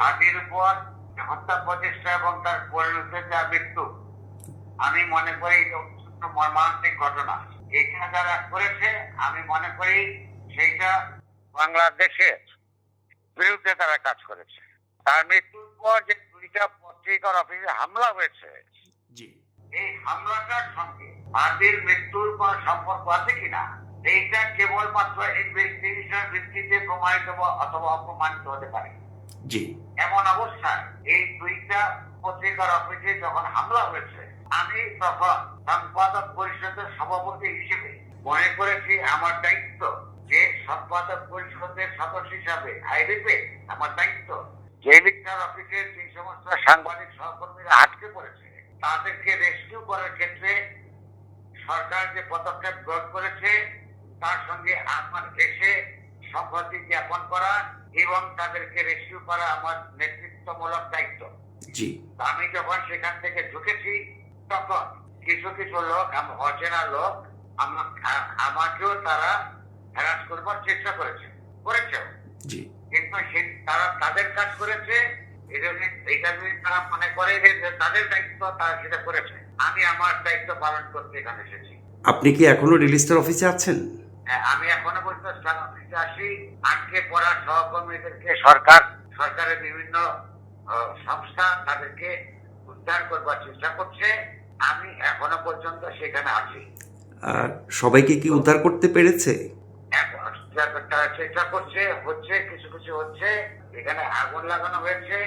হাদির উপর হত্যা প্রচেষ্টা এবং তার পরিণত যা মৃত্যু, আমি মনে করি এটা অত্যন্ত মর্মান্তিক ঘটনা। এটা যারা করেছে আমি মনে করি সেইটা বাংলাদেশের বিরুদ্ধে তারা কাজ করেছে। তার মৃত্যুর পর যে দুইটা পত্রিকার অফিসে হামলা হয়েছে, জি, এই হামলাটার সঙ্গে হাদির মৃত্যুর পর সম্পর্ক আছে কিনা এইটা কেবলমাত্র ইনভেস্টিগেশন ভিত্তিতে প্রমাণিত অথবা অপমানিত হতে পারে। জি, এমন অবস্থায় এই দুইটা পত্রিকার অফিসে যখন হামলা হয়েছে, আমি তখন সম্পাদক পরিষদের সভাপতি হিসেবে মনে করেছি আমার দায়িত্ব যে সম্পাদক পরিষদের সদস্য হিসাবে আইরিপে আমার দায়িত্ব যে মিডিয়ার অফিসের যে সমস্ত সাংবাদিক সহকর্মীরা আটকে পড়েছে তাদেরকে রেস্কিউ করার ক্ষেত্রে সরকার যে পদক্ষেপ গ্রহণ করেছে তার সঙ্গে আমার এসে সংহতি জ্ঞাপন করা এবং তাদেরকে রেস্কিউ করা আমার নেতৃত্বমূলক দায়িত্ব। জি, আমি যখন সেখান থেকে ঢুকেছি তখন কিছু কিছু লোক, অচেনা লোক, আমাকেও তারা হ্যারাস করবার চেষ্টা করেছে। জি, কিন্তু তারা তাদের কাজ করেছে, এটা যদি তারা মনে করে যে তাদের দায়িত্ব, তারা সেটা করেছে। আমি আমার দায়িত্ব পালন করতে এখানে এসেছি। আপনি কি এখনো রেজিস্টার অফিসে আছেন? আমি এখনো পর্যন্ত অফিসে আসি। আটকে পড়া সহকর্মীদেরকে সরকারের বিভিন্ন সংস্থা তাদেরকে উদ্ধার করবার চেষ্টা করছে। আমি এখনো পর্যন্ত সেখানে আছি। আর সবাইকে কি উদ্ধার করতে পেরেছে? চেষ্টা করছে, হচ্ছে, কিছু কিছু হচ্ছে। এখানে আগুন লাগানো হয়েছে,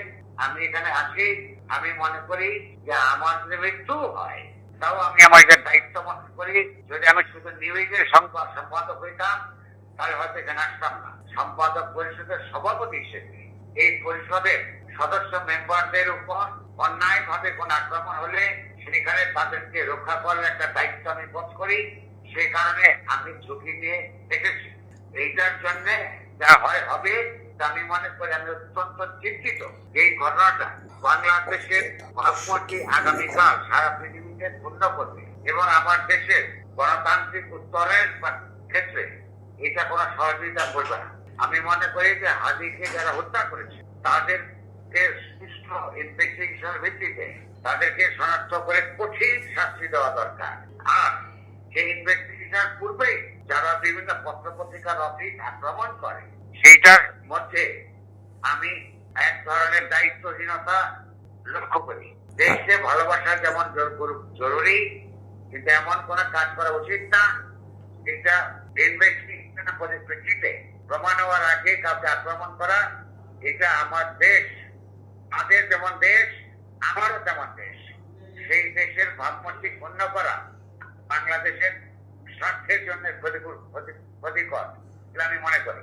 আমি এখানে আছি। আমি মনে করি যে আমার যদি মৃত্যু হয় তাও আমি আমার যে দায়িত্ব মনে করি। যদি আমি শুধু নিউজের সম্পাদক হইতাম তাহলে হয়তো এখানে আসতাম না। সম্পাদক পরিষদের সভাপতি হিসেবে এই পরিষদের সদস্য মেম্বারদের উপর অন্যায় ভাবে কোন আক্রমণ হলে সেখানে তাদেরকে রক্ষা করার একটা দায়িত্ব আমি বোধ করি। সেই কারণে আমি ঝুঁকি নিয়ে এসেছি। এইটার জন্য যা হয় হবে, আমি মনে করি আমি অত্যন্ত চিন্তিত। এই ঘটনাটা বাংলাদেশের ভাবমূর্তি আগামীকাল সারা পৃথিবীতে পূর্ণ করবে এবং আমার দেশের গণতান্ত্রিক উত্তরের ক্ষেত্রে এটা কোনো সহযোগিতা করবে না। আমি মনে করি যে হাদিকে যারা হত্যা করেছে তাদেরকে সুষ্ঠু ইনভেস্টিগেশনের ভিত্তিতে তাদেরকে শনাক্ত করে কঠিন শাস্তি দেওয়া দরকার। আর সেই ইনভেস্টিগেশন পূর্বেই যারা বিভিন্ন পত্র পত্রিকার অফিস আক্রমণ করে সেইটার মধ্যে আমি এক ধরনের দায়িত্বহীনতা লক্ষ্য করি। দেশকে ভালোবাসা যেমন জরুরি, কিন্তু এমন কোন কাজ করা উচিত না এটা ইনভেস্টিগেশনের পরিপ্রেক্ষিতে প্রমাণ হওয়ার আগে কাউকে আক্রমণ করা। এটা আমার দেশ, আমাদের যেমন দেশ, আমারও তেমন দেশ। সেই দেশের ভাবমূর্তি ক্ষুণ্ণ করা বাংলাদেশের স্বার্থের জন্য ক্ষতিকর বলে আমি মনে করি।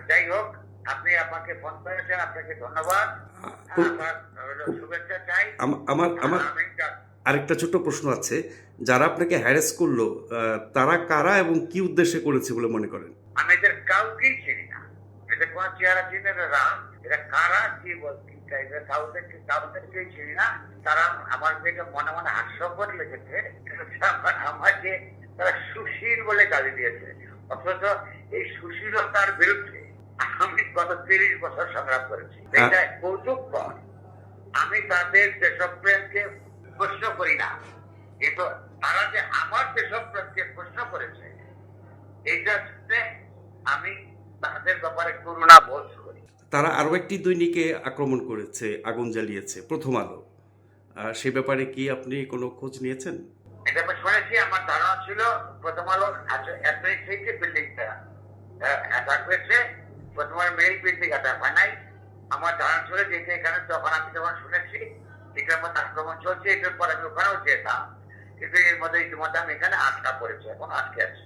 যাই হোক, আপনি আমাকে ফোন করেছেন, আপনাকে ধন্যবাদ। আমার শুভেচ্ছা চাই। আমার আরেকটা ছোট্ট প্রশ্ন আছে, যারা আপনাকে হ্যারাস করলো তারা কারা এবং কি উদ্দেশ্যে করেছে বলে মনে করেন? আমি এদের কাউকেই চিনি না। এটা কোন চেহারা চিনে এরা কারা, কি বলছি, কাউকে চিনি না। তারা আমার দিকে মনে মনে হাস্যকর লেগেছে। আমাকে তারা সুশীল বলে গালি দিয়েছে, অথচ এই সুশীলতার বিরুদ্ধে আমি গত 30 বছর সংগ্রাম করেছি। এটা কৌতুককর। আমি তাদের দেশপ্রেমকে প্রশ্ন করি না, কিন্তু তারা যে আমার দেশপ্রেমকে প্রশ্ন করেছে এইটা আমি তাদের ব্যাপারে করুণা বোধ করি। তারা আরো একটি দৈনিকে আক্রমণ করেছে, আগুন জ্বালিয়েছে, প্রথম আলো। সে ব্যাপারে কি আপনি কোনো খোঁজ নিয়েছেন? এটা আমি শুনেছি। আমার ধারণা ছিল প্রথম আলো থেকে বিল্ডিংটা অ্যাটাক হয়েছে। প্রথম আলো মেইল বিল্ডিং অ্যাটাক হয় নাই। আমার ধারণা ছিল যে এখানে তখন আমি যখন শুনেছি এটার মধ্যে আক্রমণ চলছে, এটার পর আমি ওখানেও যেতাম, কিন্তু এর মধ্যে ইতিমধ্যে আমি এখানে আটকা পড়েছি, এখন আটকে আছি।